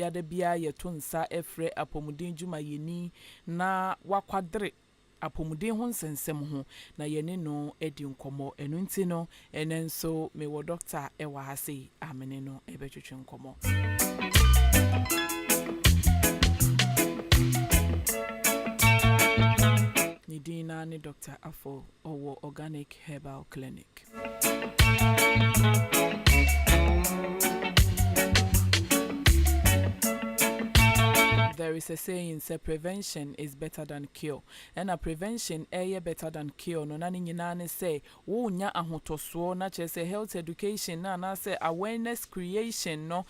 yada bia ye to nsa efre apomuden dwuma yeni na wakwadre apomuden ho nsensem ho na yene no edi nkomo enu nti no enenso me wo doctor ewa ha sei amene no ebetwetwe nkomo. Nidina ni Dr. Afo Owo Organic Herbal Clinic. There is a saying, say prevention is better than cure. And a prevention better than cure. No nani nyinane say, wo nya ahotoso na say health education na say awareness creation no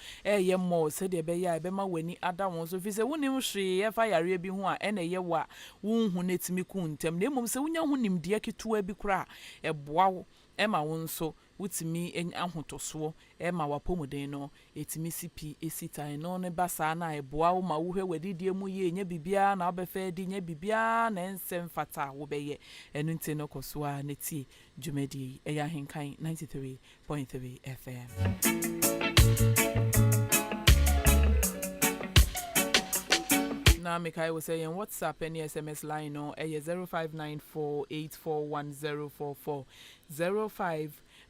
more say de be ya be ma weni ada won so fi say woni hwe e fa yare bi ho a ene ye wa wo hu netimi ku ntem na mum say wonya hu nimde ketua bi kura e boa wo ema won so wutimi ahotoso ema wapomuden no etimi sipi esitan no ne basa na eboa wo ma wo hwe wadidie mu ye nya bibia na obefa di nya bibia na ensem fata wo beye enu nti no kosoa neti dwumedi eya henkan 93.3 FM. Now, Mikai was saying WhatsApp and SMS line no 0594841044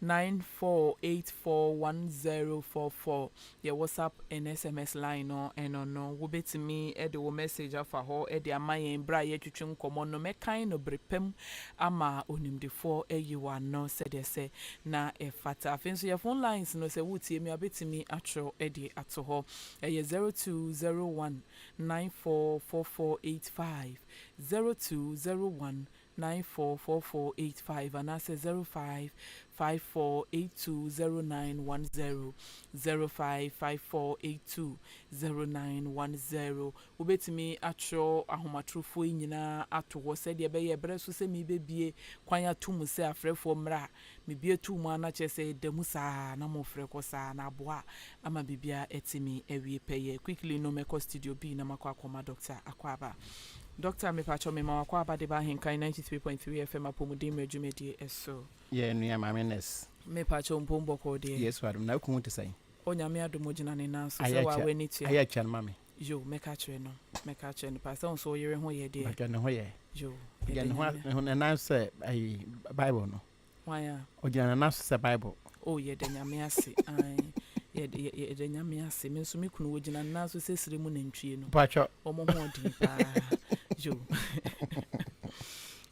0594841044. Yeah, WhatsApp and SMS line no and no wo betimi e de wo message afa ho e de amayen bra ye twetwe nkomo no mekan no brepem ama onimdefo eyiwa no said say na e fata afenso your phone lines no say wutie mi abetimi atro e de ato ho 0201 944485 0201 944485 and I say 0554820910 0554820910 ubetimi atro ahomatrofo nyina ato wo se de be ye breso se mi bebie kwanya tum se afrefo mra mi bie tum ana chese demu sa na mo freko sa na boa ama bibia etimi ewie peye quickly no me studio B na makwa akoma doctor akwaba. Doctor me pacho me ma kwa de ba henkai 93.3 FM apomuden medjumedi eso. Yeah, nua mamenes. Me pacho mpombo ko de. Yes, wadum na ku to say. Onyame adomogina ne na so se wa weni tia. Aya chan mame. Yo, me ka chere no. Me ka chere no pastor so yere ho ye de. Aka ne ho ye. Yo. Ya ne ho na na say ai Bible no. Why Ogina na say Bible. Oh ye de nyame ase. Ai. Ye de nyame ase. Me so me kunu ogina na so se sire mu na ntwie no. Pacho. Omo ho di pa.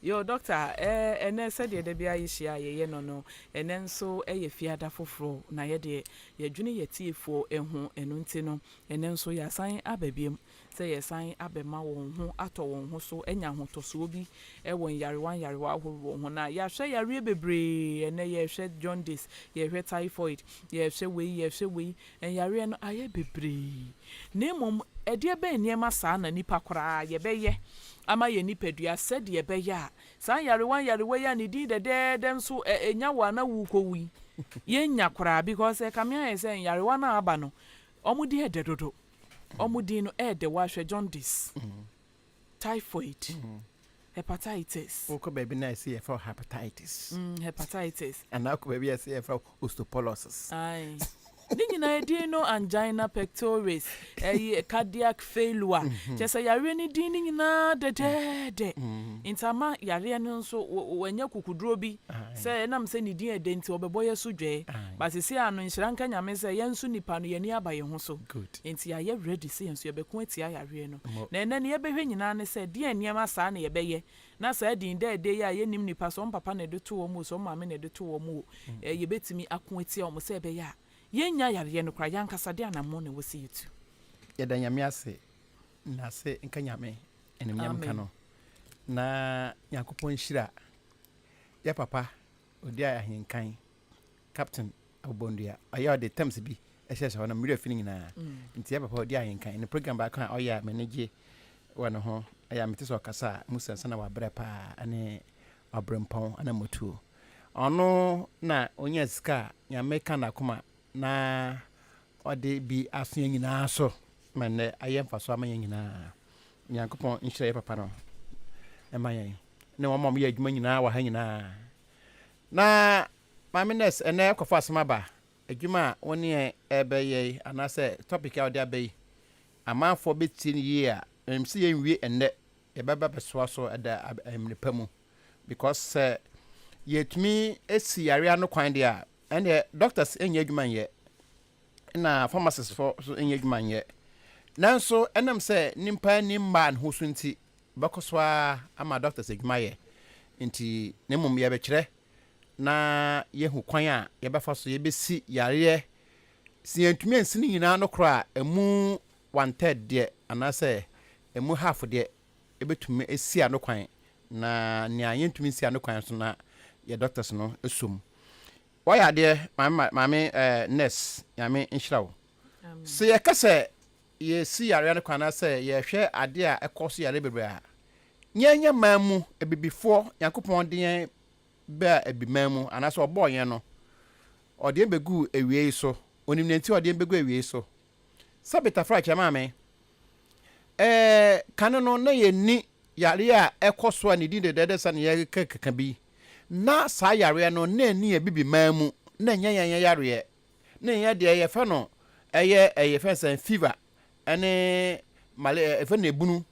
Yo doctor ene said ye de bia yihia ye no ene nso ye fiada foforo na ye de ye dwune ye tiefo ehu enu nti no ene nso ya san ababiem say ye san abema won ho ato won ho so enya ho toso bi won yarewa ahoro ho na ya hwe yare bebre ene ye hwe jaundice ye hwe typhoid ye hwe we en yare no aye bebre nemom ede be niema saa na nipa kora ye beye ama ye nipadua said ye beya san yarewa ya ne di de dem so enya wa na wu ko wi ye nya kora because kamia say yarewa na aba no omudi ede dodo omudi no ede wa hwe jaundice typhoid hepatitis Oko baby na see for hepatitis hepatitis and now ko baby see for osteoporosis ai Nina edino angina pectoris cardiac failure chese yare ni di nina de intama yare no so wanya kukuduro bi se nam se ni di edenti obeboye sudwe but se anu nhyiranka nyame se yensu nipa no yeni abaye ho so enti ya ready se yensu yebeku atia yare no na ene ne yebehwe nyina ne se di eniema sa na yebeye na sa din de ya yenim nipa so papa na de to wo mu so mama na de to wo mu yebetimi ako atia o mo se ebe ya yenya yare no kra yankasa de anamo ne wosi yitu ye da nyame ase na se nka nyame enem nyam ka no na yakopon hira ya papa odi ahenkan captain obondua ayo de terms bi ehye so na mmre afini nyina nti ya papa odi ahenkan ne program ba kan oya manage wano ho aya metiso kasa musa sana wa brepa ane abrempon ana motuo ono na onya sika nyame kana kuma na ode bi aso nyina so mane ayemfa so amanya nyina nyankopon nhire papa no emayen ne wamam ye adwuma nyina wa ha nyina na mamenes ene kofa asema ba adwuma woni ebeye anase topic a ode abai amanfo betie ne yie a see yen wie enne e baba besoa so ada Mmre mu because yetumi esi yare no kwan dia and doctors enye adwuma ye na pharmacists for so enye adwuma ye nanso enam se nimpa ni man ho so nti bakoswa ama doctors adwuma ye nti nemum ye be kire na yehu kwan a ye befa so ye besi yare si yentumi ensini nyina no kra emu 1/3 de anase emu half de ebetumi esi ano kwan na ne ayentumi esi ano kwan so na ye doctors no esum why de mame nurse yame inshrawo se ye kase ye si yare no kwan na se ye hwe ade a ekoso yare bebre a nyanya mamu ebibifo yakopon de ba ebimamu anase oboyen no ode begu ewie so onim nenti ode begu ewie so sabita fra chamame kanano na ye ni yare a ekoso ani din de dede ne ye keka bi na sa yare no na ni e bibi mamu na nyanya yare na nya de ye fa no eye fa san fever ene male fa na ebunu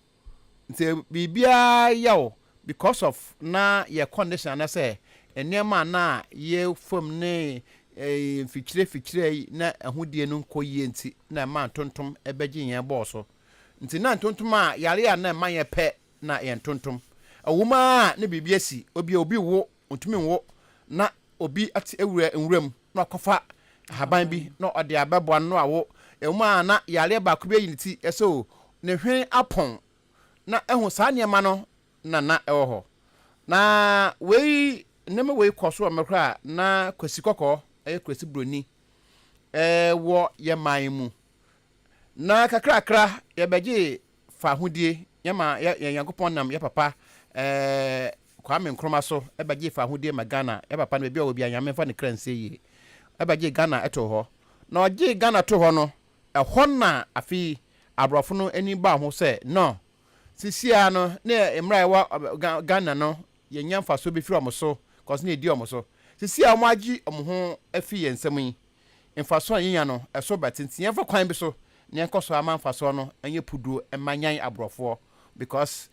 nti bibia yawo because of na ye condition na say enema na ye fom ne fichire na ahudie no nkoyie nti na ma tontom ebeji yen boso nti na tontom a yare a na ma ye pe na yen tontom awuma na bibia si obi wo ntumi wo na obi ati ewura enwuram na akofa haban bi na ode abebo no awo ewuma na yare ba ko be yinti eso ne hwen apon na ehu saa niema no na ewo ho na wei neme wei koso omekra na kwasi kokko kwasi broni wo ye man mu na kakrakra ye beje fa hodie yema ye yankopon nam ye papa Kwame Nkrumah so beje fa hodie magana ye papa na bia obi anyame fa ne kranse yi beje Ghana eto ho na oje Ghana to ho no na afi abrofo no ani ba ho se no sisia no na Mmre wa Ghana no ye nyamfa so be firi omoso cause na edi omoso sisia omo agi omo ho afi ye nsam yi mfaso anyanya no eso batinti yemfa kwan bi so na enkoso amanfa so no anye pudu emanyan abrofo because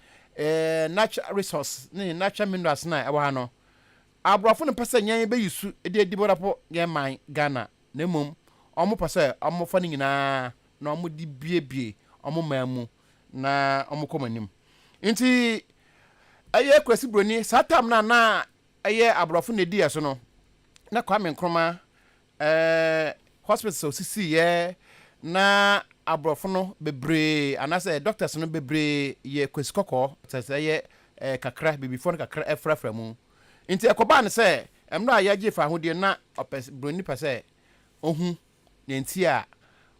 natural resource ne natural minerals na ewa ha no abrofo no pese nyan be yisu edi borapo ye man Ghana na mum omo pese omo fa ni nyina na omo di biebie omo mamu na omo komanim nti aye kwasi broni satam na aye abrofo ne di yeso no na Kwame Nkrumah hospital sisi ye na abrofo no bebre anase doctors no bebre ye kwasi kokko tese ye kakra bibifo no kakra efrafra mu nti ekoba ne se Mmre ayaje fa hodie na opes broni pese ohu ne nti a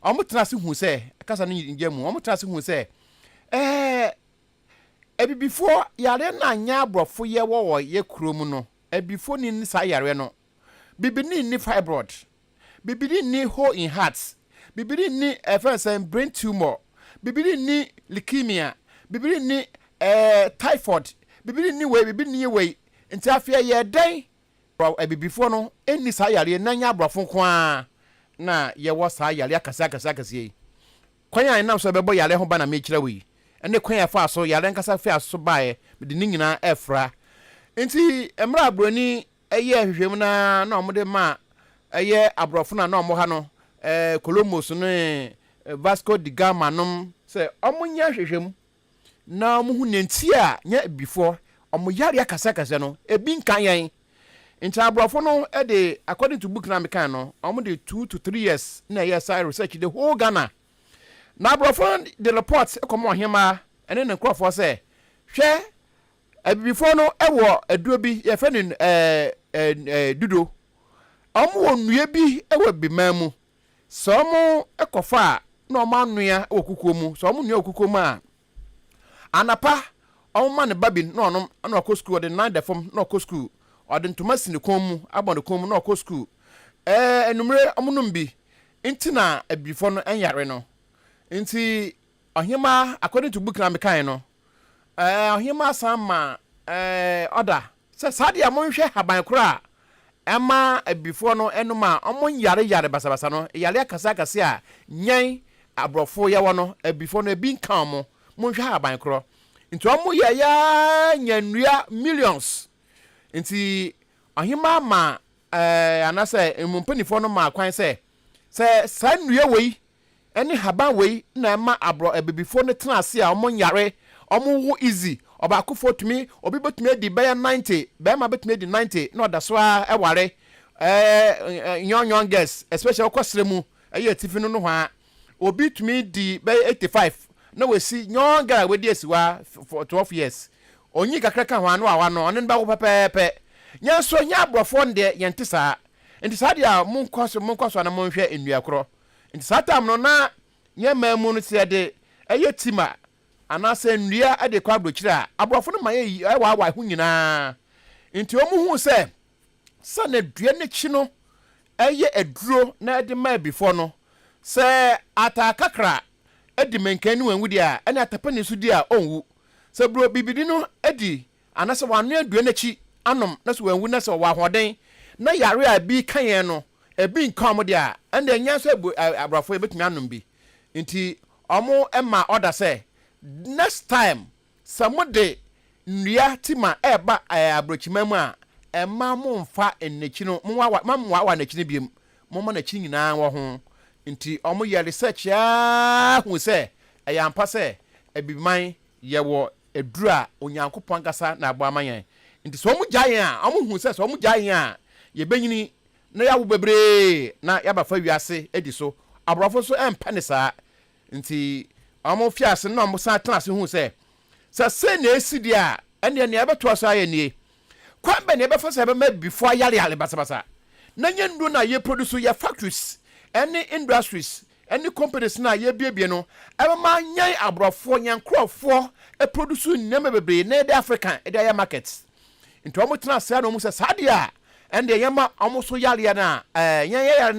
omutena se hu se kasa no njamu omutena se hu se ebibifo yare na anya abrofo ye wo ye krom no ebifo ni sa yare no bibini ni fibroid bibini ni hole in heart bibini ni brain tumor bibini ni leukemia bibini ni typhoid bibini ni we nti afia ye dan ebibifo no eni sa yare na anya abrofo kwa na ye wo sa yare akasa yi kwanya na so bebo yare ho ba na me kira wi ene kwan ya fa so yare nkasa fa so bae de ni nyina efra nti Mmre abroni eye hwehwem na omode ma eye abrofo na omo ha no Columbus no Vasco da Gama nom se omunya hwehwem na omo hu nenti a nya before omo yare akasa no ebi nkan yen nti abrofo no de according to book na me kan no omo de 2 to 3 years na yes I research the whole Ghana na abrofo the report ekomo hema ene ne krofo se hwe before no ewo aduro bi ye fe ne dudo omo onue bi ewo bimamu so omo ekofa na omo anua ewo kukuo mu so omo nua okukuo mu a anapa omo ma ne babi na onom na okọ school de 9 defom na okọ school ode ntoma sine kom mu abon kom mu na okọ school enumre omo num bi ntina before no enyare no nti ohima according to book na me kan no ohima sama order se sadia monhwe haban kura ema before no enuma omon yare basabasa no yare akasa a nyen abrofo ye wono before no bi nkan mo monhwa aban kro nti omo ye ya nyanua millions nti ahima ma anase mumpanifo no ma kwan se sanua wei ene haban wei na ma before no tena ase a omo nyare omo wo easy obakofo tumi obi betumi edi be 90 be ma betumi edi 90 no da so a ware young girls especially okosre mu eye tifi no ho obi tumi di be 85 na we si young girl we di esiwa for 12 years onyi kakraka ho anu awa no ne ba wo pepepe nya so nya abrofo nde yente saa nti saa dia monkoso na monhwe enua kro nti saa tam no na nya mamu no se de eye tima anase nnua ade kwa abrochira abrofo no maye wa hu nyina nti omu hu se na dua ne chi no eye aduro na ade ma before no se atakakra edi menkani wanwu dia ene atapani su dia onwu se bro bibidi no edi anase wanu adua ne chi anom na so wanwu na se wa hoden na yare a bi kan no ebi nkan mo dia ende nya so abrofo ebetumi anom bi nti omo ema order se next time samude nnua tima eba abrochimamu a ema mo mfa ennechi no mo wa na chi biem mo na chi nyina wo ho nti omo ye research ya hu se ayampa se ebiman ye wo edura onyankopon gasa na abo amanyan nti so mo gyayen a omo hu se so mo gyayen a ye benyini na ya wo bebre na ya ba fa wiase edi so abrofo so empa ne saa nti omo fiase no mo sa tena se hu se na esidi a ene ne abeto so aye nie kwamba ne befa se be ma before yale basabasa na nyendu na ye produce ye factories any industries any companies na ye biebie no ebe ma nyan abrofo nyan krofo e produce nyama bebre na the African e the markets into omo tena se na omo se sadia ende yema omo so yale na yare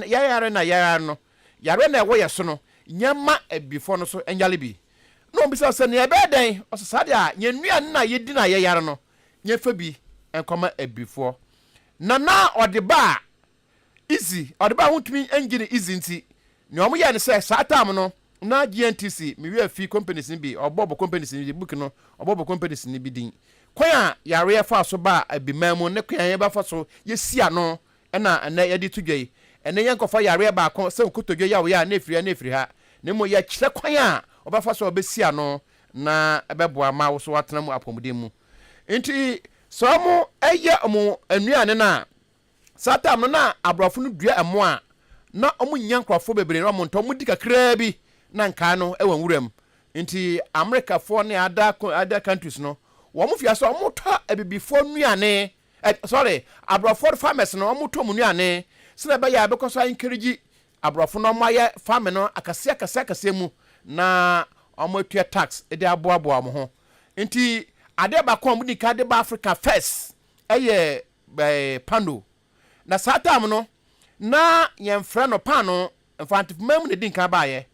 na yare no yare na wo ye so no nyama e before no so enyale bi no bisa se ne ebe den o so sadia nyanua na ye di na ye yare no nyefa bi enkoma e before na odeba easy odeba huntumi engine easy nti ne omo ye ne se satam no na GNTC me wi afi companies ni bi obobo companies ni book no obobo companies ni bi din kwa yare fa so ba abimamu ne kwa ye ba fa so ye sia no na ye di tudwei ene ye nkofa yare ba kon se nkotodwe ya wo ya na efiri ha ne mo ye kire kwan a obafa so obesia no na ebeboa ma wo so watena mu apomudem mu nti so mo eye mo anuane na satam no na abrofo no dua emo a na omo nyankrofo bebre no mo nto mo di kakra bi na nka no ewan wuram nti America fo ne other countries no wo mo fia so omo to ebibifo nuane abrofo farmers no omo to mo nuane sina ba ya bekoso encourage abrofo no mo aye farm no akase mu na omo tua tax e de aboabo mo ho nti ade ba ko mo di ka de ba Africa first eye pando na satam no na yemfra no pano infantif mem ne din ka ba ye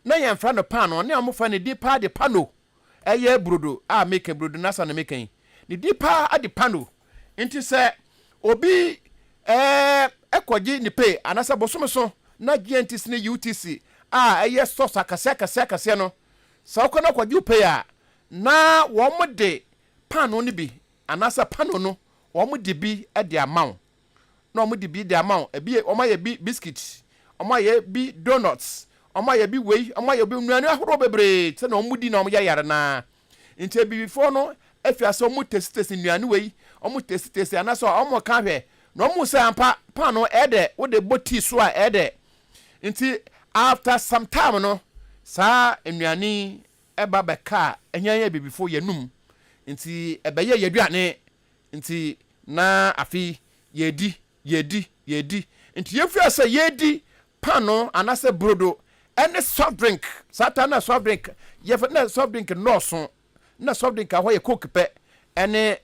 na yemfra no pano ne amofa ne di pa de pano eye brodo a make brodo na sa na make ni di pa ade pano nti se obi ekoji ni pay anasa bosomeso na GNTC ne UTC a eye source akase no sa ko na kwaji pay a na wo mo de pano ni bi anasa pano no wo mo de bi e de amount no mo de bi de amount ebi o ma ye bi biscuit o ma ye bi donuts o ma ye bi wei o ma ye bi nuanu ahoro bebre te na o mu di na o yare na nti bi before no afia so mo test nuanu wei o mo test anaso o mo ka hwe na o mo se ampa pa no ede wo de boti so a ede nti after some time no sa nuani eba beka enyan bi before yenum nti ebeye yeduane nti na afi yedi nti yefia se yedi pano anase brodo any soft drink satana soft drink yefna soft drink no so na soft drink ahoye coke pe any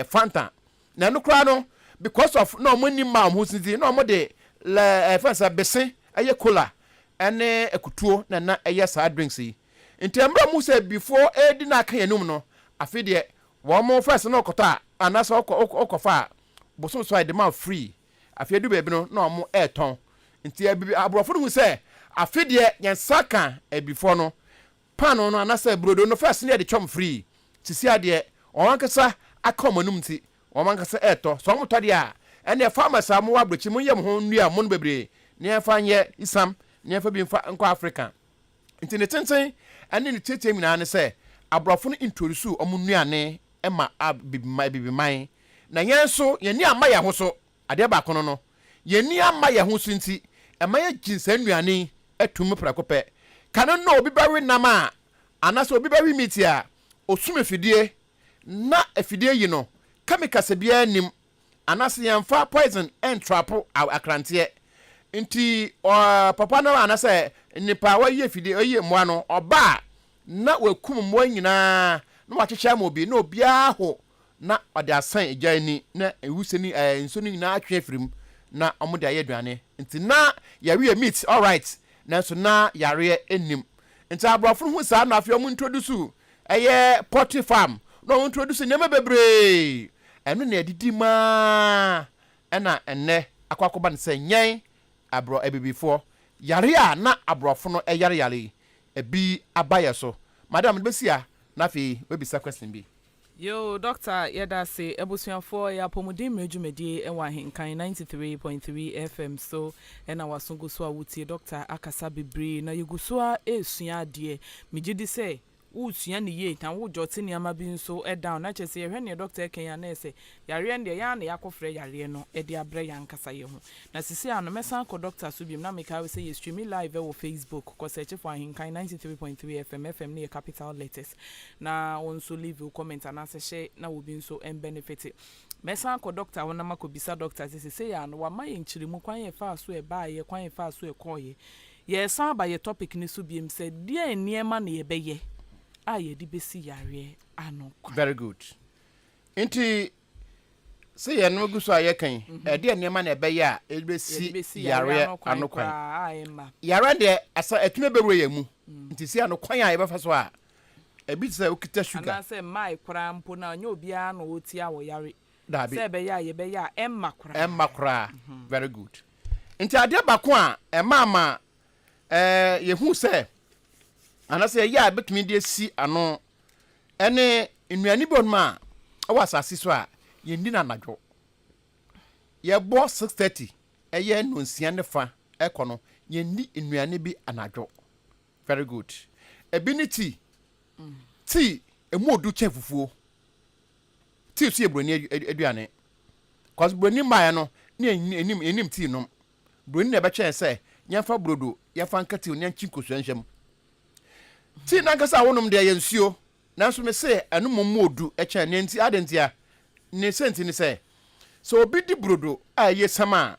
fanta na no kra no because of no money mam who sinzi no mo de la fansa bese aye cola any ekutuo na aye soft drinks yi nti ambra mu se before edi na kan yanum no afi de wo mo first no kota anase okofa bosom so ide man free afia du be bi no na omo eton nti abrofo no hu se afidie yen saka before no pano no anasa brodo no first near the chom free sisi ade o wankasa akomanum ti o wankasa eto so mo tode a ene farmers am wa brochi mun yem ho nua mon bebre ne fa nye isam ne fa bi mfa nko Africa nti ne tenten ene ne tete mina ne se abrofo no introduce omunuane ema bibiman na yenso yeni ama ya ho so ade ba kono no yeni ama ya ho so nti ema ya jinsa nuane atum prakope kanu no obi bawe nama anaso obi bawe mitia osume fidie na afidie yi no chemicals bia nim anase yamfa poison and trap akrante nti papa no anase nipa wa ye fidie oye moa no oba na wakum mo nyina na wachecha mo bi na obia ho na ode asan ejani na ewuseni nsoni nyina atwe firim na omode ayeduane nti na yawe meat all right na so na yare enim nti abrofo hu sa na afia mu introduce eye poultry farm no introduce nyama bebre eno na edidi ma ena enne akwakoba nse nyen abro ebibifo yare a na abrofo no yare ebi abaye so madam besia na fi we bisa question bi yo doctor yeda say ebusuafo ya pomudin mrejumedie enwa hinkan 93.3 FM so ena wasungu so awutie doctor akasa bebre na yegusua esua ade migidi say usua ne ye tan wo jote ne ama bi nso down na chese hwe ne doctor kenya na ese yare nde ya na yakofre yare no de abre yankasa ye ho na sisi ano mesan ko doctor so bim na meka we say you stream live wo Facebook ko search for hinkan 93.3 FM ne capital letters na onso leave comment and answer share na wo bi nso benefit mesan ko doctor wona mako bisa doctor sisi ya no wa maye nchirimu kwan ye fa so e ba ye kwan ye fa so e koye ye san ba ye topic ni so bim say die niema na ye beye aye di besi yare ano. Very good. Inti say ya no guso aye kan e de niema na ebe ya e besi yare ano kwan. Yare de asa etune bewre ya mu. Inti si ano kwan ya e befa so a e bi say okita sugar. Ana say mai kra mpo na nya obi a no oti awo yare. Say be ya ye be ya emma kra. Emma kra. Very good. Inti ade bako a e mama ye hu say anase ya betumi de si ano ene nnuani bonma awa asase so a yendi na nadwo ye bo 6:30 eye no nsia ne fa ekono yendi nnuani bi anadwo. Very good. Ebiniti ti emu odu che fufuo ti so ebroni aduane cause broni maya no ne enim ti nom broni na be che se nyafa brodo yafa nkati onyanchi kosuanhwam ti nankasa wonum de yensuo nanso me se anu momodu echa ne nti adentia ne senti ni se so obi di brodo a ye sama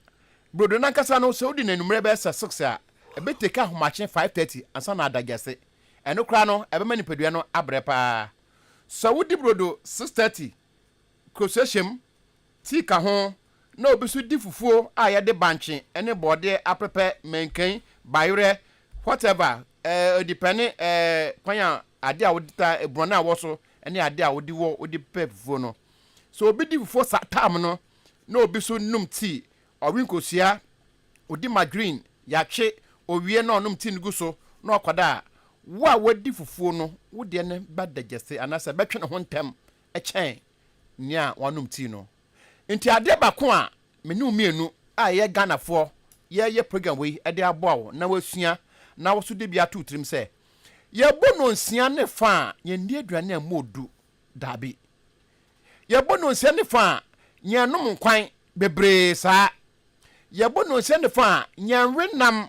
brodo nankasa no so odi nanumre be sa 6 a ebeteka homache 5:30 ansa na adagese eno kra no ebema nipadua no abre pa so wodi brodo 6:30 koseshem ti ka ho na obi so di fufuo a ye de banche ene bode aprepe menkan bayre whatever depending kwanya ade a wodita ebrona a woso ene ade a wodi wo wodi pefuo no so obi di fufuo satam no na obi so num tea owinkosia odi margarine yache owie na onum tea nugu so na okoda wa wodi fufuo no wodi ene badagese anasa betwe ne ho ntem echen nia wanum tea no nti ade bako a menu mienu a ye Ganafo ye program we ade aboa na wasua na woso de bia to trim se ye bono nsia ne fa ye ndi aduane amodu dabi ye bono nsia ne fa ye nom kwan bebre sa ye bono nsia ne fa ye renam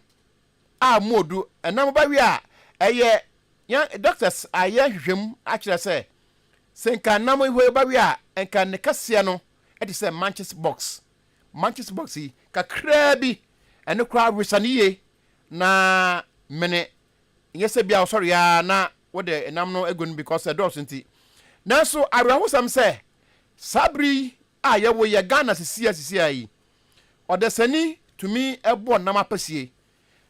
amodu enam ba wi a eye ya doctors aye hwem a kire se senka nam hwe ba wi a enka ne kase no e de se Manchester box yi kakra bi ene kra risaniye na mene yese bia sorry ya na wode enam no egon because the doors nti nanso arahu sam se sabri a ye wo ye Ghana sisia yi odesani tumi ebo nam apasie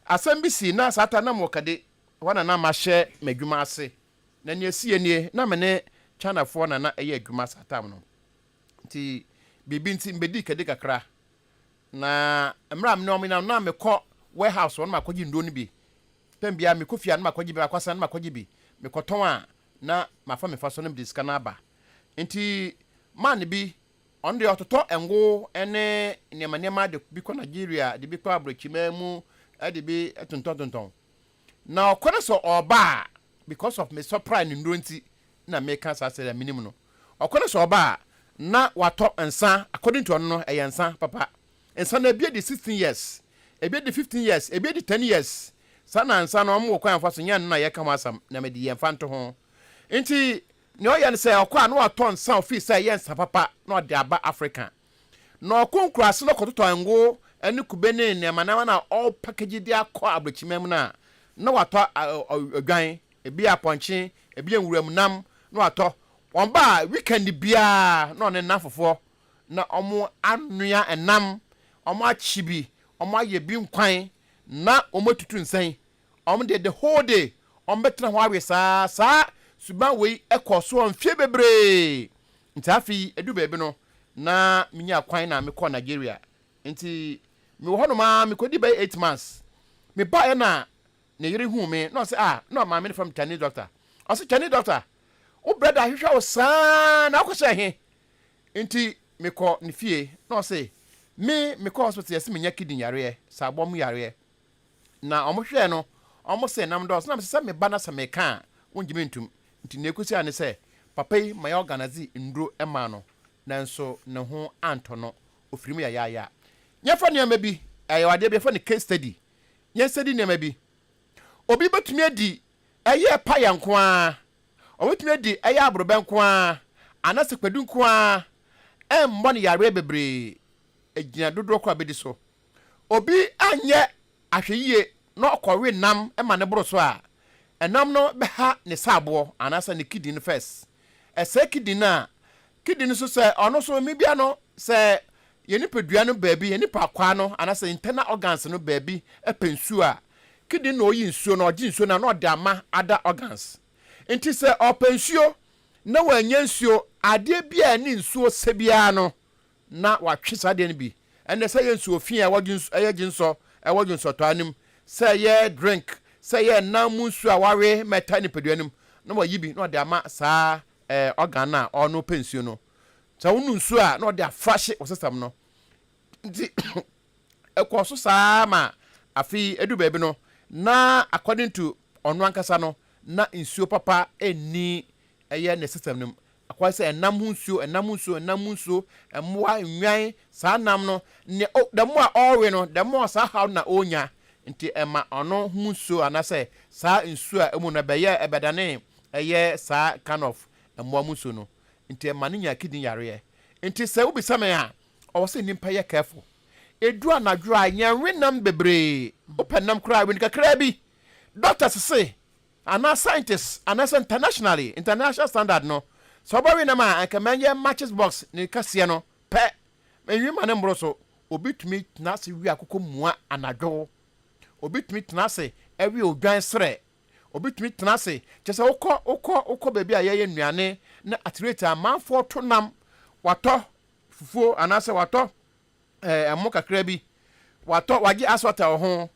asem bi si na sata na mo kade wana na ma hye madwuma ase na ne sie nie na mene China fo na eye adwuma satam no nti bibi nti mbedi kade kakra na Mmre no mi na mekọ warehouse won makoji ndo ni bi pembia me kofia na makoji bi akwasa na makoji bi me koton a na mafa me fa so no bi diska na aba enti man bi on de ototo engo ene nema de bi ko Nigeria de bi ko abrochima mu de bi tonton na okone so oba because of me surprise ndro nti na me kan sa say minimum no okone so oba na wato ensa according to no eyensa papa ensa na bi de 16 years ebi de 15 years ebi de 10 years sana ensa no mo kwan fa so nya na ye kam asam na me de yemfa nto ho nti ne o yan say okwa na wato ensa office eyensa papa na de aba Africa na okonkura se no kototo ngo ene kubene ne manama na all package dia akọ abrochimam na wato odwan ebi aponche ebi enwuram nam na wato wonba weekend bia na one nafofo na omo anua enam omo achibi omo aye bi nkwan na omo tutu nsan omo de the whole day omo betra ho awe saa suban we ekoso onfie bebre ntafi edu bebe no na minya kwan na mekọ Nigeria nti me wo hono ma me kodi by 8 months me ba ya na ne yiri hu me no say no ma me from Chinese doctor o say Chinese doctor o brother hwehwa o san na akwose he nti me ko ne fie no say me ko hospital yes me nya kidney yare sa bom yare na omo hwe no omo say nam dos na me say me ba na sa me kan wonjime ntum nti ne kusi ane say papa yi my organize ndro ema no nanso ne ho anto no ofirimu ya nyefa ne ma bi ayawade bi fa ne case study nye study ne ma bi obi betumi adi eye pa yanko a obetumi adi eye abroba nko a anase kwadu nko a embo ne yare bebre egina dodo kwa bedi so obi anye ahweyie na okowe nam ema ne boro so a enam no be ha ne sabo anase ne kidney first ese kidney so se ono so mi bia no se yeni pedua no baabi yeni pakwa no anase internal organs no baabi epensu a kidney no yi nsuo no ogi nsuo na no de ama other organs enti se opensuo na wanya nsuo ade bia ni nsuo sebia no na watwesa de no bi ene se ye nsuo fi a wagi nso to anim se ye drink se ye namu nsuo a wawe meta ni pedua nim na wayi bi no de ama saa organ na ono pensuo no sa wonu nsuo a na de afrashe osesam no nti ekoso saa ma afi edu baabi no na according to ono ankasa no na nsuo papa eni eye ne system nim akwa se enam nsuo emwa nwan saa nam no ne the more alwe no the more saa how na onya nti ema ono hu nsuo anase saa nsuo a emu na beye ebedane eye saa kind of emwa nsuo no nti ema ne nya kidney yare nti se ubi same a o se nimpa ye careful edu anadwo a nyanwe nam bebre openam kra wi kakra bi doctors say ana scientists ana international standard no so bawi na ma anka manye matches box ni kase no pe menwi ma ne mbro so obitumi na se wi akoko mua anadwo obitumi tena se ewi odwan sre obitumi tena se chese ukọ bebi a ye nnuane na atirate amanfo to nam wato fufuo anase wato emo kakra bi wato wagi aswata ho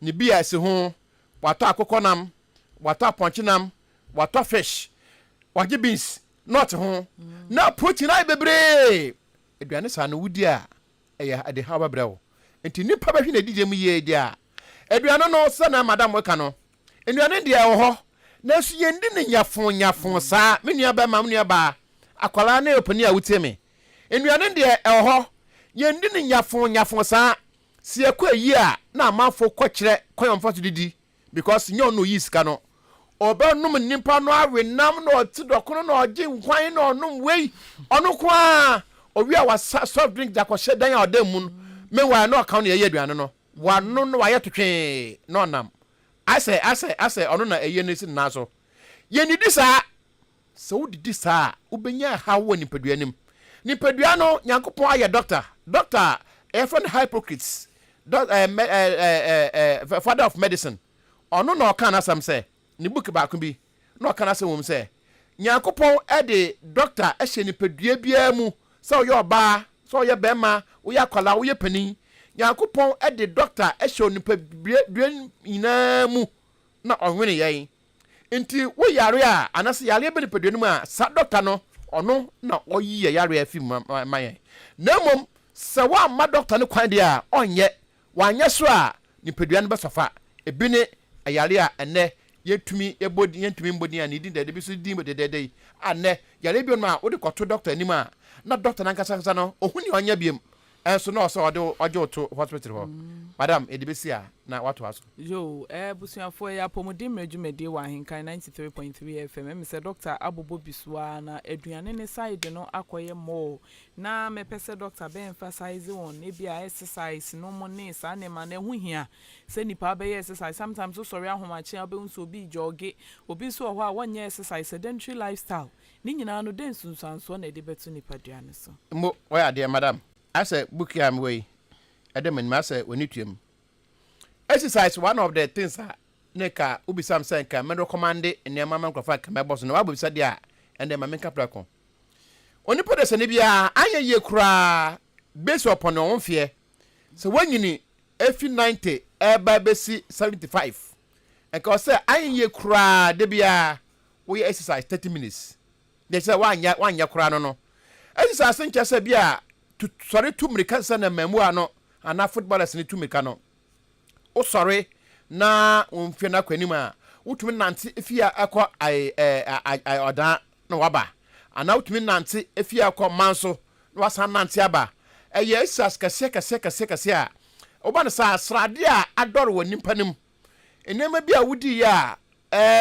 ni bia ase ho wato akoko nam wato aponche nam wato fish wagi beans not ho na protein ai bebre eduane sa no wudi a eya ade ha babrewo enti nipa ba hwe na dije mu ye dia eduane no se na madam weka no eduane dia wo ho na su yendi ne nyafon saa me nua ba mam nua ba akwala na opani a wutie me eduane dia wo ho yendi ne nyafon saa si ekwa yi a na amafo kwakire kwayomfa didi because nyo no yi sika no oba num nimpa no awe nam no tidokono no ogi nkwan no num wei ono kwa owi a soft drink da kwhye dan a odam mu me wa no account ye aduane no wa no wa ye totwe no nam ase ono na eye nesi na so ye ni disa so wudi saa ubenya hawo ni paduanim ni padua no nyankopon aye doctor friend Hippocrates father of medicine ono na oka na sam say ni book ba ko bi na oka na sam wom say nyankopon de doctor ehye ni padua bia mu so yo oba so yo bema wo ya kwala wo ye panin nyankopon de doctor ehye ni padua ina mu na ɔnwene yɛn nti wo yare a anase yare be ne peduanum a sa doctor no ɔno na ɔyi yare afi ma yɛn na mmom sɛ wa ma doctor no kwan dia a ɔnyɛ wanyɛ so a ne peduan be sofa ebi ne yare a ene yetumi mbodi a ne din de bi so din de anɛ yare bi no a wo de kɔto doctor anim a na doctor nan kasa no ohuni ɔnya biem enso na ɔsɛ ɔde ɔgye to hospital ho madam edibesi a na wato aso yo busuafo ya pomodi mredwumedi wa hinkan 93.3 FM em sɛ doctor abobo bisua na aduane ne side no akoye mo na mepese doctor be emphasize on e bia exercise no mo ne sa ne ma na hu hia sɛ nipa be exercise sometimes so sorry ahomache obehun so obi joge obi so ho a wonye exercise sedentary lifestyle ni nyina no den sunsanso na de betu nipa duane so mo why dear madam asa book am way adam and massa when it exercise one of the things neka ubi sam say can me recommend in the mama microphone can me boss no abu say dia and the mama kapra oni pode se ne bia anya ye kura based upon your own fear so when you ni efi 90 eba besi 75 and cause say anya ye kura de bia we exercise 30 minutes they say wanya kura no exercise nche say bia sorry to Mmre sana mamu ano ana footballers ni tumika no o sorry na umfie na kwanim a wutumi nante efia akọ ai odan na waba ana wutumi nante efia akọ manso na wasan nante aba esas kase a oba na sa srade a adoro woni panim enema bi a wudi ya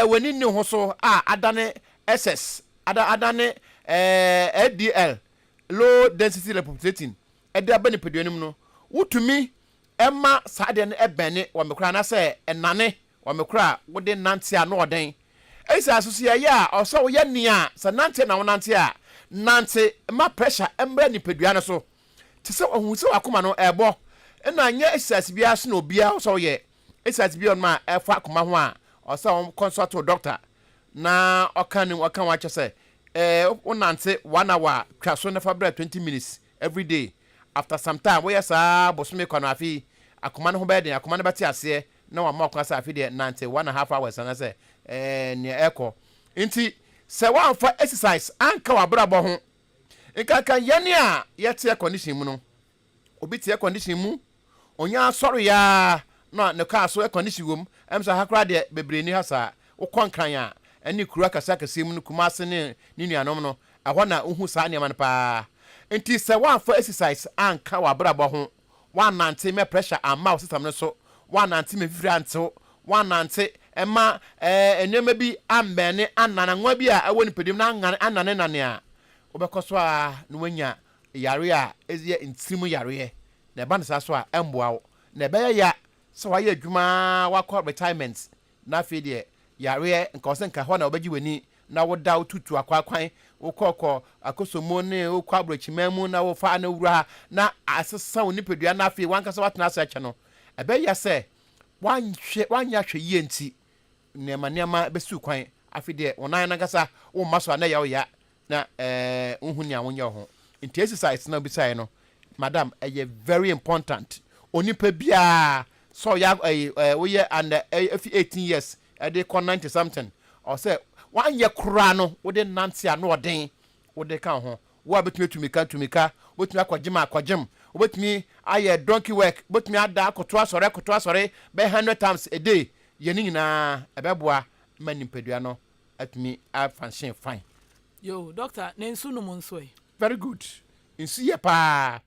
woni ni ho so a adane ss adane ADL low density lipoprotein ede abani peduanum no wutumi emma saade no ebene wo mekra na se enane wo mekra wode nante a no oden esa asusu ya oso wo ye nia sa nante na wo nante a nante ma pressure emra ni peduane so ti se ohun se wakoma no ebo na nya exercise bia so na obia so ye exercise bia on ma efa akoma ho a oso consult to doctor na okan wa che unante 1 hour kwaso na fabra 20 minutes every day after some time we yesa bosome kwano afi akoma no ho beden akoma no beti ase na wa makwa sa afi de nante 1.5 hours na se ne eko nti se wa fa exercise anka wa brabo ho nkaka yene a yete air condition mu no obi te air condition mu onya sorry ya no ne ka so air condition wom emsa hakra de bebre ni hasa wo konkran a eni kura kasa kasa mu no kumase ne nuanom no ahọ na uhu saa ne man pa enti se wan for exercise anka wa brabo ho wan nante me pressure amma system no so wan nante me firi anto wan nante ema enema bi ambene anana nwa bi a awoni pedim na anane nane a obekoso a no wanya yare a ezie ntimu yare na ba nsa so a emboa na be ya so wa ya adwuma wa call retirement na fe de yare nka osenka ho na obaji wani na woda ututu akwakwan wokɔkɔ akosomo ne wokɔ abrochimamu na wo fa na wura na asesa woni pedua na afi wankasa watena asa kye no ebe ya se wanya hwe yie nti nema besu kwan afi de wonan na kasa wo maso na ya wo ya na unhu nia wonya ho nti exercise na bisai no madam very important onipa bia so ya wo ye and 18 years dey 90 something or say wanye kura no wode nante a no oden wode kan ho wo betumi tumika wotumi akogem wotumi aye donkey work wotumi ada akoto asore be 100 times a day yeni nyina ebeboa manimpadua no atumi function fine yo doctor nensu no monso very good insu ye pa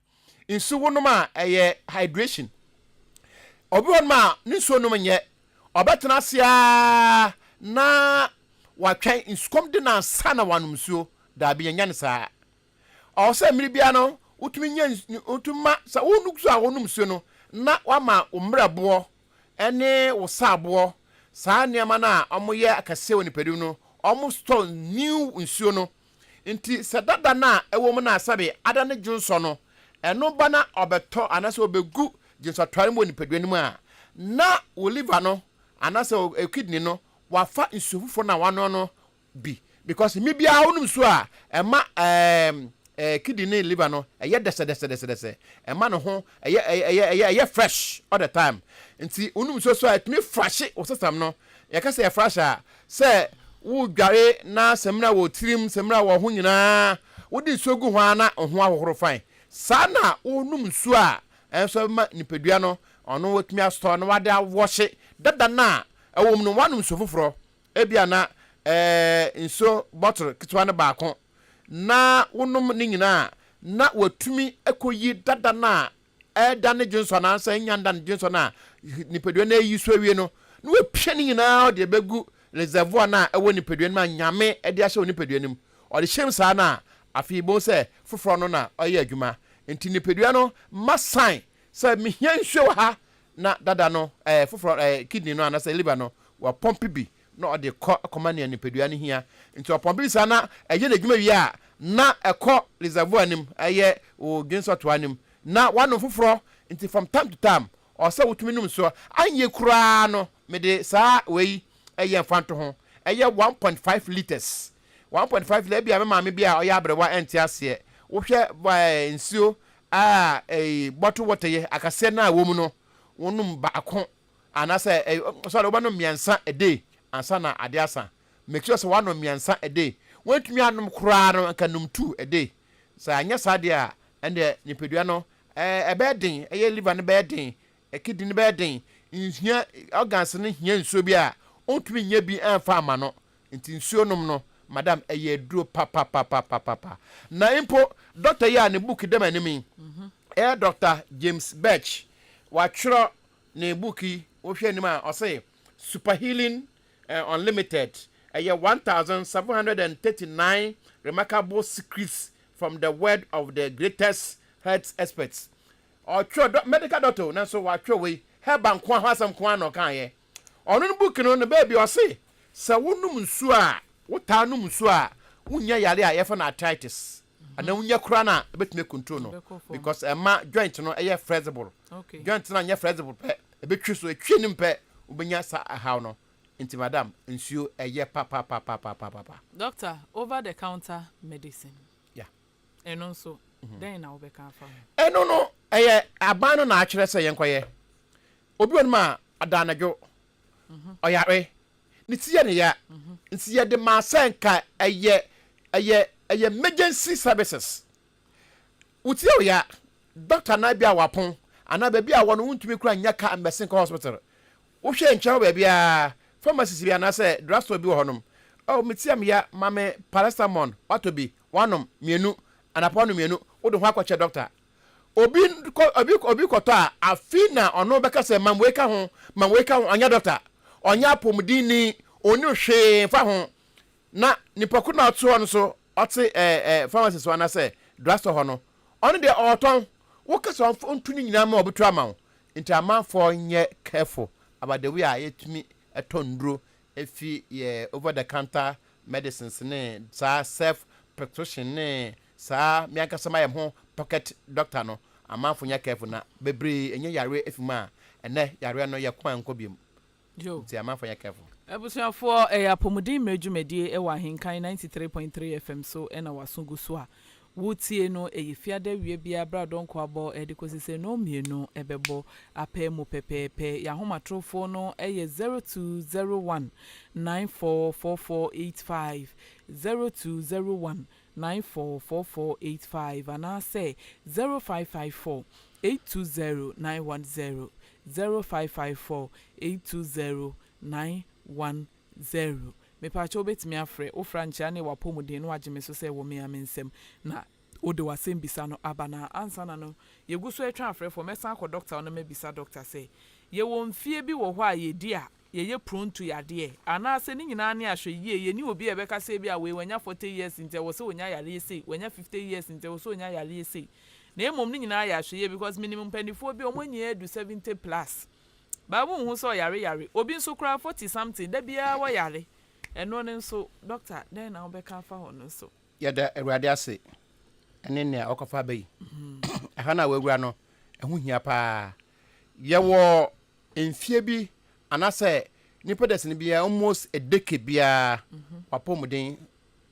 insu wonoma hydration obi wonma ninsu no menye obetena sia na watwan inskom de na sana wanumsuo da bi nya ne saa o se mmiri bia no utumi nya utuma sa wonukso a wonumsuo no na wama umrebo ene wo saabo saa niama na omoye akase woni padu no omo store new nsuo no nti sedada na ewo mu na asabe ada ne junso no eno bana obeto anase obegu jinso tware mu woni padu anim a na wo liver no anase kidney no wafa insufufo na wano no bi because mi bia wonum so a ema kidney liver no dese ema no ho fresh all the time nti wonum so a tumi fresh o system no yakasa ya frasha se wo dware na semra wo tirim semra wo ho nyina wo di sogu ho ana ho ahohoro fan sana onum nsu a enso ma nipadua no ono wotumi asto no wade awoshe dada na ewom no wanum nsu foforo ebia na nso bottle kitwa na baako na wonum ni nyina na watumi ekoyi dada na dane Johnson na ansa nyanda Johnson na nipadua na yi so awie no na wapia ni nyina de begu reservoir na ewo nipadua ma nyame de ahye nipadua nim o de shem sa na afi bo se foforo no na oye adwuma enti nipadua no masan se mihia nhwe ha na dada no foforo kidney no anasa liver no wa pomp bi na o de komania nipadua ne hia enti o pomp bi sa na eye na adwuma wi a na ekọ reservoir nim eye o Johnson to anim na wano foforo enti from time to time o se wotumi num so anye kura no me de saa wei eye fanto ho eye 1.5 liters 1.5 liters bia me maame bia oya abrewa enti ase wo hwe nsuo bottle water ye akase na awom no wonum baako anase so do miensa a day ansa na ade asa make sure so wano miensa a day wantumi anum kura no kanum 2 a day sa anya sade a ende nipadua no ebedin liver no bedin kidney no bedin nhia organs no hia nsuo bi a ontumi nya bi anfa ama no nti nsuo nom no madam duro papa na impo doctor ya ne book dem animi Dr. James Birch wa twro ne book wo hwe anim a o say Super Healing Unlimited 1739 remarkable secrets from the word of the greatest health experts or medical doctor na so wa twa we herban kwa hasam kwa no kan ye onu no book no baby o say sa wonum nsu a wota num nsu a wunya yare a yefa na arthritis ana wunya kura na betime control no because ma joint no flexible joint na nya flexible pe betwi so etwi nim pe ubenya sa how no inti madam nsuo papa doctor over the counter medicine eno so then na obeka fa eno no aban no na akere se yenkoye obi won ma adanadwo oyare ni tiye ne ya nti ye de ma senka emergency services utie o ya doctor na bia wapon ana ba bia wono untumi kura nyaka ambesinka hospital wo hwe ncha ba bia pharmacy bia na se drugstore bi wo honom metiam ya mame paracetamol watobi wanom mienu anaponu mienu wo de ho akwache doctor obi koto a afina ono beka se mamweka ho anya doctor onya pomdini oni hwe fa ho na nipaku na oto no so ote pharmacy so na se drugstore ho no ono de oton wo kasa ontuni nyina ma obetu ama ho nti amanfo nye careful about the way yetumi etondro efi over the counter medicines ne sa self prescription ne sa mianka sama ye ho pocket doctor no amanfo nya careful na bebre enye yare efima ene yare no ye kwan nkobiem yo ti amanfo nya careful ebusuafo apomudin medwumedie wa hinkan 93.3 FM so ena wasungu so a wutie no fiada wie bia bra donko abo edikosise no mienu ebebo apemu pepepe ya homatrofo no 0201 944485 0201 944485 and I say 0554 820 910 0554 820 910 me pa cho betimi afre o francha ne Wapomu den no ageme so se wo me amensem na ode wasem bisa no abana ansa na no yeguso etwa afre for mesa akọ doctor no mebisa doctor say ye wo mfie bi wo ho a ye di a ye prone to yade ana se ni nyina ne ahwe ye ni obi e beka se bi a we wanya 40 years nte wo se wonya yare sei wanya 50 years nte wo se wonya yare sei na emom ni nyina ya ahwe ye because minimum pendifo bi omonye edu 70 plus babu hu so yare obi nso kura 40 something da bia wo yare eno ne nso doctor den na obeka fa ho no so ya da awurade ase ene ne okofa bai aha na wawura no ehu hia pa ye wo enfie bi anase nipa desene bia almost a decade bia Wapomu den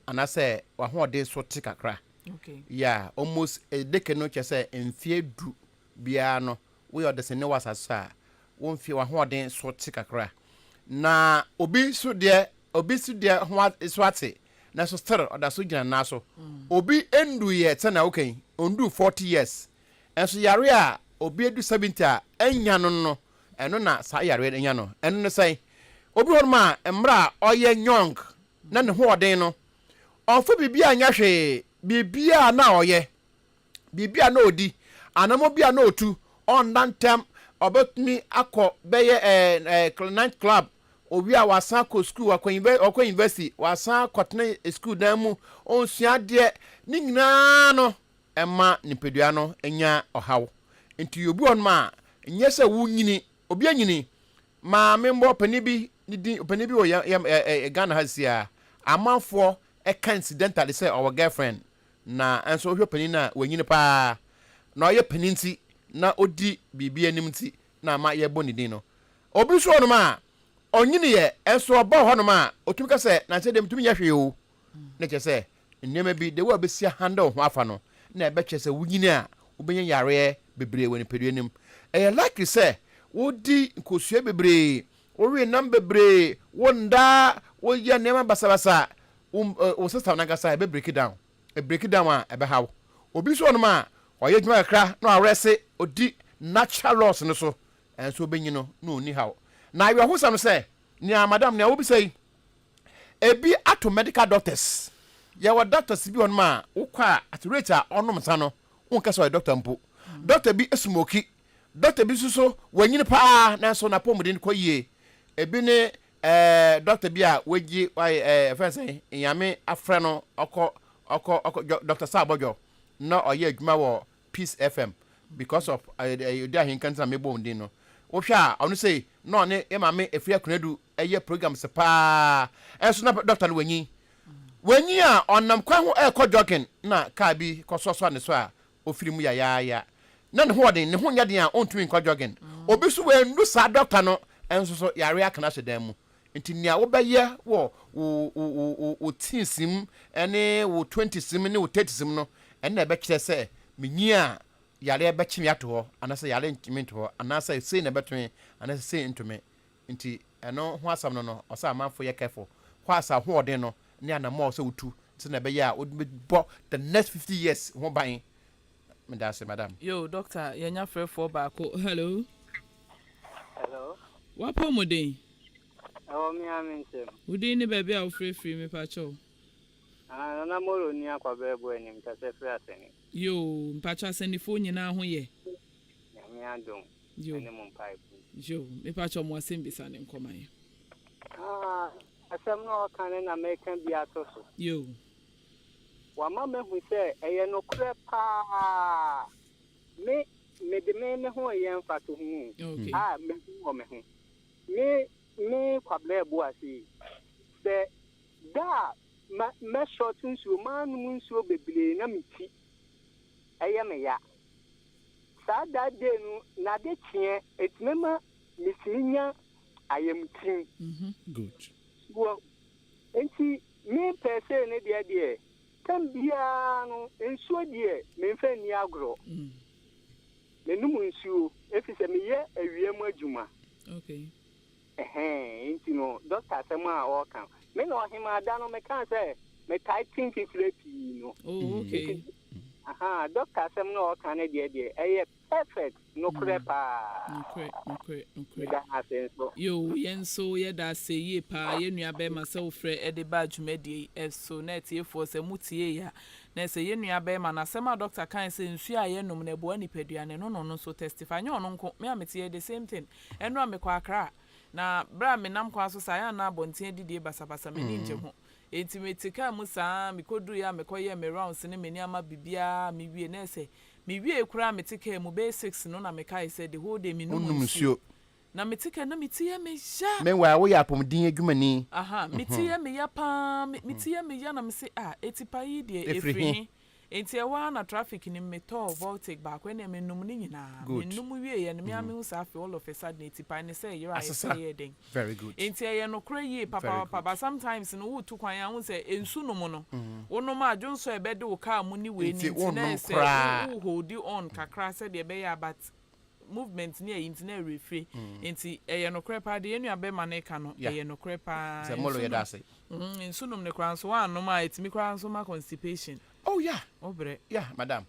anase wa ho de so tikakra okay yeah almost a decade no chese enfie du bia no we odesene wasasa wo mfie wa ho de so tikakra na obi so de ho iswate na so still oda so gina na so obi endu ye te na okay ondu 40 years enso yare a obi edu 70 a enya no eno na sa yare enya no eno ne sai obi honma Mmre oye young na ne ho oden no onfo bibia anya hwe bibia na oye bibia na odi anamo bia na otu on dantem obetumi akọ beye night club obi a wasan ko school akọ university wasan kotne school dan mu onsua de ni nyina no ema nipedua no enya ohaw enti obi on ma nye se wu nyini obi anyini ma membo pani bi wo Ghana hasia amanfo eka incidental say our girlfriend na enso hwe pani na wanyini pa na oye pani nti na odi bibia nim nti na ma ye boni din no obi so no ma onyini ye enso oba ho no ma otumi ka se na se dem tumi ye hwe o na che se nneema bi de wo besia handle ho afa no na ebe che se wunyini a obenya yare bebre woni peduanim e like say wodi nkosua bebre owe nam bebre wonda wo ye nneema basabasa wo sister na gasa ebe break it down a ebe hawo obi so no ma oye djuma kra na arese odi natural laws no so enso benyi no na oni hawo na we ho sam say ni madam ne obi say ebi ato medical doctors ye wa doctors bi on ma ukwa at rate a onom sa no unka so doctor mpo doctor bi esmoki doctor bi so wanyini pa na so na pomudin koyie ebi ne doctor bi a weji friend nyame afra no oko Dr. Sabojo no oye adwuma wo Peace FM because of odi ahinkanza mebo ndin no wo hwa onu say no ne emame efri akunadu eye program se pa enso na doctor no wanyi a onam kwa ho ekọ jogging na ka bi kososo ne so a ofiri mu ya na ne ho odin ne ho nya den a ontumi nkọ jogging obi so we ndu sa doctor no enso so yare akana se dan mu nti nia wo beye wo tinsim ene wo 20 sim ne wo 30 sim no ene na be kire se menyia yare be chimi ato ho anase yare ntimi to ho anase sei na betwe anase sei ntumi nti eno ho asam no osa amanfo ye careful ho asa ho odin no ne anamo so wutu nti na be ya wo bo the next 50 years ho ban me da se madam yo doctor yenya frefo baako hello Wapomu den mi aminsem udi ni bebe a free me pacho na moro ni akwa bebo enim ta se free aseni yo mpacho aseni fo nyina ho ye mi adom yo ni mo pipe yo me pacho mo asem bisa ne nkoman asem no kan na American bi atoso yo wa mama hu se eye no kure pa me de me ho ye mfato hu me hu me hu me kwable bo asi se da ma short nsuo manu nsuo bebre na miti eye me ya sa da de nu na de tie etmema misinya ayemtin good wo enti me pese ne de tambia no nsuo de me mfa ni agro menum nsuo efise me ye awiem adwuma okay enti no doctor sema o kan me no hima da no me kan say me typing fifrepi no okay doctor sema no kan de perfect no crepa okay yo yenso ye da say ye pa ye nua be ma se ofre e de ba dwumadi eso net ye fo se mutie ya na se ye nua be ma na sema doctor kan se nsu a ye num na bo anipadua ne no so testify nya ono nko me ametie the same thing eno amekwa akra na bra me nam kwa so sa ya na abonten didie basabasa me ni nje ho entimetika mu saa mikodu ya mekoye me rounds ne me ni ama bibia me wie na se me wie kura metika mu basics no na mekai se the whole day me no numusuo na metika na metie me ja me wa wo ya apomdin adwumani metie me ya pa metie me ya na me se etipa yi de efri enti ewa na traffic ni meto voltic back when me num ni nyina me num wie ye me ame hu safi all of a sudden etipa ni say you are say den very good enti ye no kra yi papa but sometimes no wutu kwan ya hu say ensu num no wono ma adwonso ebede wo ka mu ni we ni enti na say wo hold on kakra say de be ya but movement near internet refree into a no crepa the enu abema ne kano a no crepa se molo yedase sunum ne kran so one no ma etimi kran so ma constipation oh yeah obre yeah madam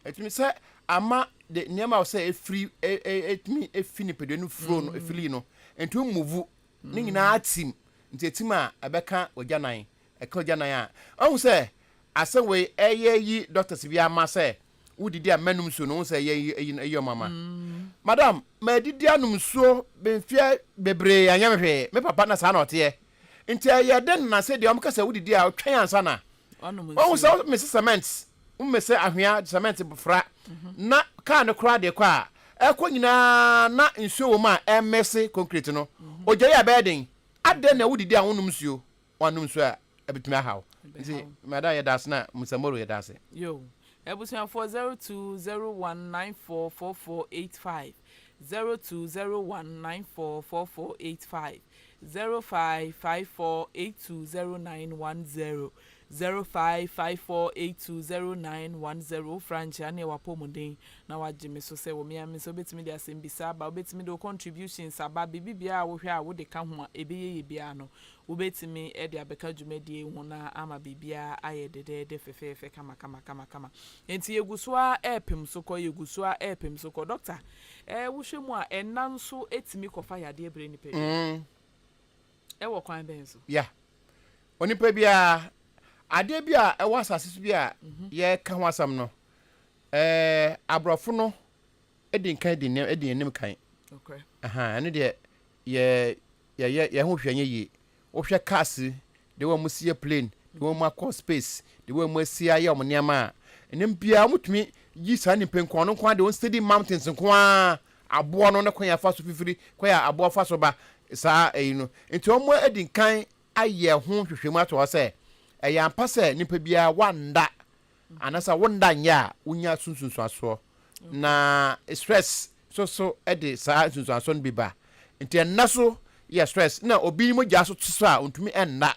etimi say ama the niema say free etimi efini pedo no fro no efili no entu move ni nyina atim nti etima abeka ogyanan eka ogyanan a ohun say ase we yi doctors bi ama say udidi amanum so no say ye mama madam ma didi anum so benfia bebre anyamhwe me papa na sa na ote nti ye den na say de omka say udidi a otwen ansa na ohun say Mrs. Cement mmese ahwea cement bufra na ka ne kra de kwa ekwo nyina na nsuo wo ma emese concrete no oje ya bedin ade na udidi a wonum suo wanum so a ebetumi ahaw nti madam ye das na musamoro ye das yo ebusia 0201944485 0201944485 0554820910 0554820910 French ane Wapomu den na wagime so se wo me am so betimi de asembisa ba betimi de contributions aba bibia wo hwe a wo de ka ho a ebeye bia no wo betimi e de abeka dwumadi hu na ama bibia aye de fefefe kama enti yeguso a epem so ko yeguso a epem so ko doctor wo hwe mu a ennan so etimi kofa yade ebre ni pe e wo kwan ben so yeah onipa bia ade bia e wa asase bia ye ka ho asam no abrofo no edin kan edin enim kan okay ane de ye ho hwanye yi wo hwe cars de wo musie plane de wo makọ space de wo musie aye omniama enim bia mutumi yi sa ni penkon no kwa de won steady mountains kwa abo no ne kwa ya fa so fifiri kwa ya abo fa so ba sa no enti omo edin kan aye ho hwehwemu ato se eya mpase nipa bia wanda anasa wonda nya unya sunsunsu aso na stress so ede sa sunsunsu aso no biba enti ennaso ya stress na obi mo gya so tso a ontumi enna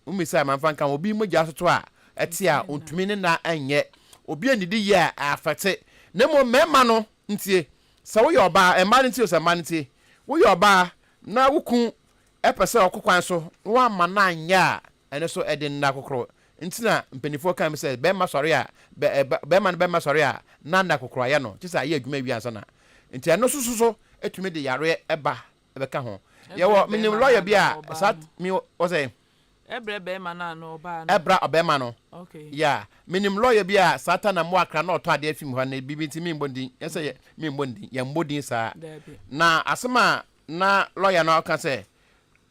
umisa manfa kan obi mo gya so to a eti a ontumi ne na enye obi anidi ya afate na mo mema no ntie sa wo yoba emma ntie o sa man ntie wo yoba na wukun epese okokwan so wa mana anya ene so ede nna kokoro ntina mpenifo kan se be ma sori a be ma sori a na nna kokoro ya no tisa ye adwuma wi ansa na nti eno so etumi de yare eba ebeka ho ye wo minim lawyer bia sat mi o say ebre be ma na no ba no ebra obema no okay yeah minim lawyer bia sata na mo akra na oto ade afim ho na bibi nti mi mbondin yesa mi mbondin ya mbodin sa na asema na lawyer na aka say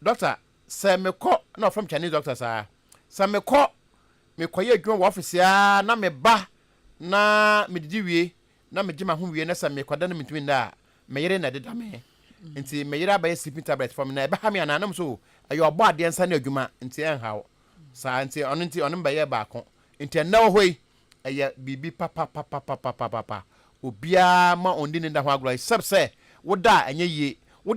doctor se me ko na from Chinese doctor sa se me ko ye adwuma wo office ya na me ba na me didi wie na me gima ho wie na se me kwada na mitumi nda me yere na deda me nti me yere abaye sleeping tablet from na e ba ha me ananam so ayo obo ade nsa na adwuma nti en hawo sa nti ono ba ye ba ko nti na wo hoi eye bibi papa obia ma ondi ne nda ho agro se woda anye yie wo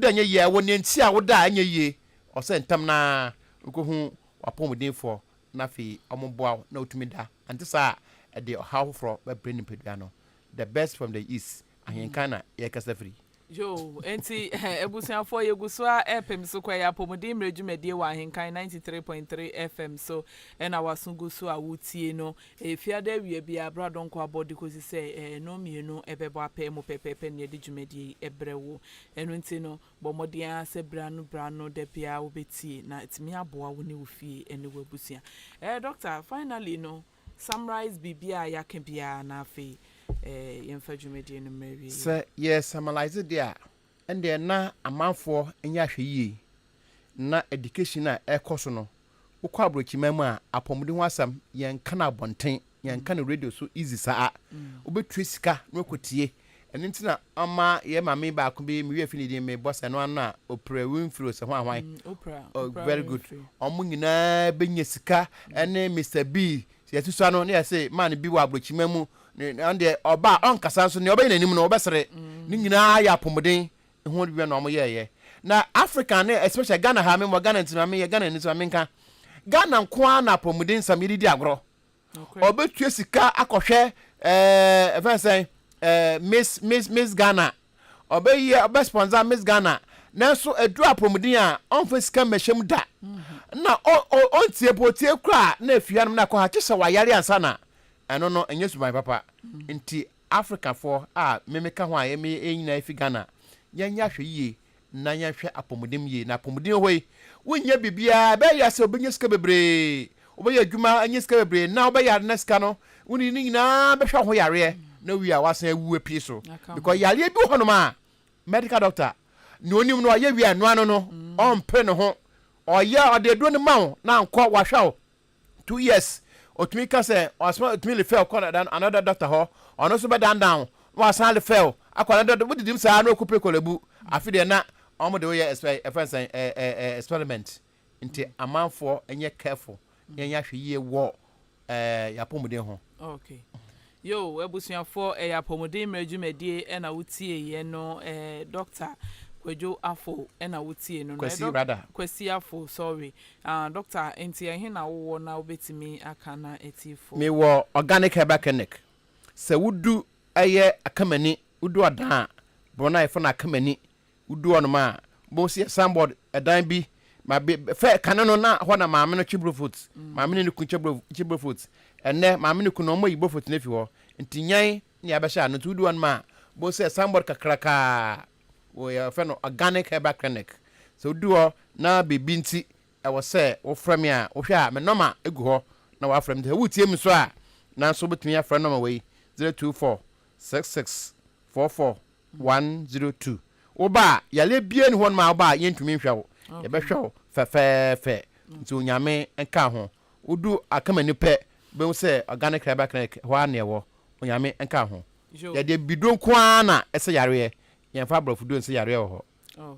ne nti a woda anye yie o se ntam na ukohu Wapomu denfo na fi omoboa na otumi da antisa de how for bring pedua no the best from the east ahenkan na ye kasa free yo enti ebusiafo yeguso a epem so kwa ya pomodin Mmre dwumadi wa ahenkan 93.3 FM so ena wasungu so a wutie no efiada wie bia bradonko abodi kosi se no mienu ebebo apem pepepe ne de dwumadi ebrewo eno enti no bomodin se brano de bia obetie na etimi aboa wo ne ofie ene wabusia doctor finally no summarize bibia yake bia na afi yemfa dwumadi no Mmre se yes summarize dia ende na amanfo enya hweyie na education na ekoso no ukwa abrochimam a apomuden wasam yenka na bonten yenka na radio so easy saa obetu sika no kotie ene ntina ama ye mame ba ko be mi afini de me boss no na opera winfro se ho ahwan very good omo nyina benya sika ene Mr B yetuso no na yese man bi wa abrochimam ande oba onkasa so ne oba nanim no obesere ni nyina ya apomuden ho de no omo ye na Africa na especially Ghana ha me mo Ghana ntima me Ghana ntima me nka Ghana nko na apomuden samiri di agro obetu sika akohwe even say Miss Ghana obey best sponsor Miss Ghana nanso edura promodin a onfa sika mehwem da na on tie potie kra na afianum na kwa kyese wa yare ansa na eno no enye suban papa nti Africa for memeka ho a yemi enyina afi Ghana yanya hwe yie na nya hwe apomodin yie na apomodin hoyi wonya bibia be ya se obenya sika bebre obeya adwuma anya sika bebre na obeya na sika no woni ni nyina be hwe ho yare na wi a wasan awu apie so because yare bi ho no ma medical doctor ni onim no aye wi anu anu no on pe no ho oya ode do ne ma na nko wa hwa 2 years otumi ka se osma otumi le fail corner dan another doctor ho ono so be down wasan le fail akwa na do didim sa na okupe kolebu afi de na omo de we experiment nti amanfo enye careful yenya hwe yie wo yapomuden ho. Okay. Yo ebusuafo yapomuden mrejumedie e na wutie ye no doctor Kwejo Afo ena wutie no Kwesi Afo sorry doctor enti ehe na wo na obetimi aka na etifo me wo organic herbal clinic se wudu eye akamani wudu adan bona ifo na akamani wudu onoma bo si sandboard edan bi ma fe kanano na ho na maame no chibro foot maame no ku chibro foot enne maame no ku no mo yibo foot na fi ho enti nyan ni abesha no wudu onoma bo si sandboard kakraka we feno organic herbal clinic so do na bebi nti e wo se wo frame a wo hwa me normal egu ho na wa frame de wutie mi so a na so betumi ya frame normal we 0246644 wo ba yale bie ni ho ma ba yentumi hwa wo ye be hwa wo fe nti onyame enka ho wudu akamani pe be wo se organic herbal clinic ho ane wo onyame enka ho ye de bidon kwa na ese yare yemfa brofudo nse yare ho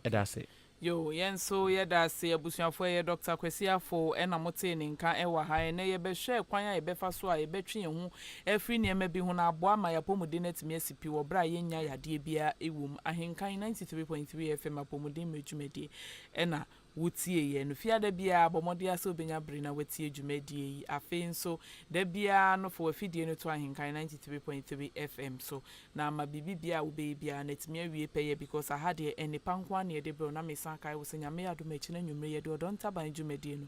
edase yo yenso yedase abusuafo ye Dr. Kwesi Afo ena mote ni nka ewa ha na ye be hwe kwan a ye be fa so a ye betwe hu afri niema bi hu na aboa ma yapomudin atimi asipi wo bra ye nya yade bia ewum ahenkan 93.3 FM apomudin mejumedi ena wutie ye no fiada bia bomode ase obenya bre na watie dwumedie yi afi nso da bia no fo afidie no to ahenkan 93.3 FM so na ma bibi bia wo be bia na timi awie peye because ahade enipa nko na ye de bro na mesa kai wo senya me adoma chi na nwumre ye de odonta ban dwumedie no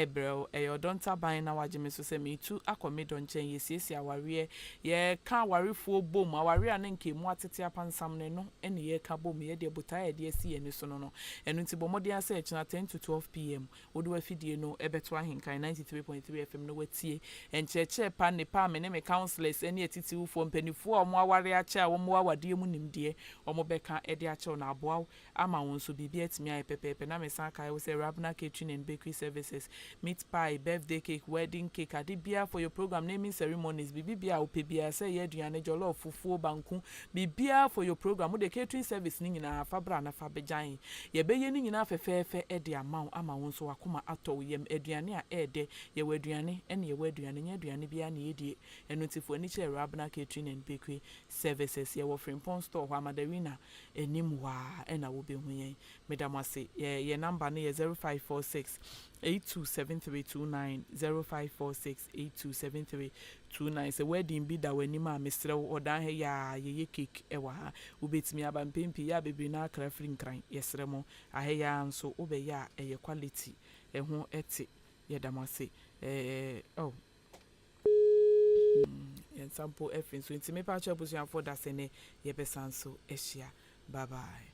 bro odonta ban na waje me so se me tu akomedo nchen ye siesie aware ye ka awarefuo bom aware na nkemu atete apansam ne no ene ye ka bom ye de botae de asi ye ne so no enu nti bomode ase na 10 to 12 p.m. Odu afidie no ebeto ahinkan 93.3 FM no watie encheche pa ne pa me ne me counselors ene etiti ufo mpanifo omo aware acha omo awade mu nimdie omo beka ede acha na aboa ama won so bibia timi aye pepepe na me san kai wo say Awurabena catering and bakery services meat pie birthday cake wedding cake adibia for your program naming ceremonies bibia opebia say ye aduane jollof fufuo banku bibia for your program wo de catering service ni nyina fabra na fabejan ye beye ni nyina fefefe ede ama won so akoma ato yem aduane a ede ye waduane ene ye waduane nya aduane bia na yedie enotifo ani che Awurabena catering and bakery services ye wo Frimpong store ho Amadarina enim wa ena wo be hu yen medamase ye number na ye 0546 827329 0546 827329 se wedding bi da wanim a mesre odan he ya ye cake ewa ha ubetimi aba mpempi ya bebre na akra free nkran yesre mo aheya nso obe ya eye quality eho eti ye damase sample efin so ntimi pa cha busuan for da se ne ye besanso ehia bye bye.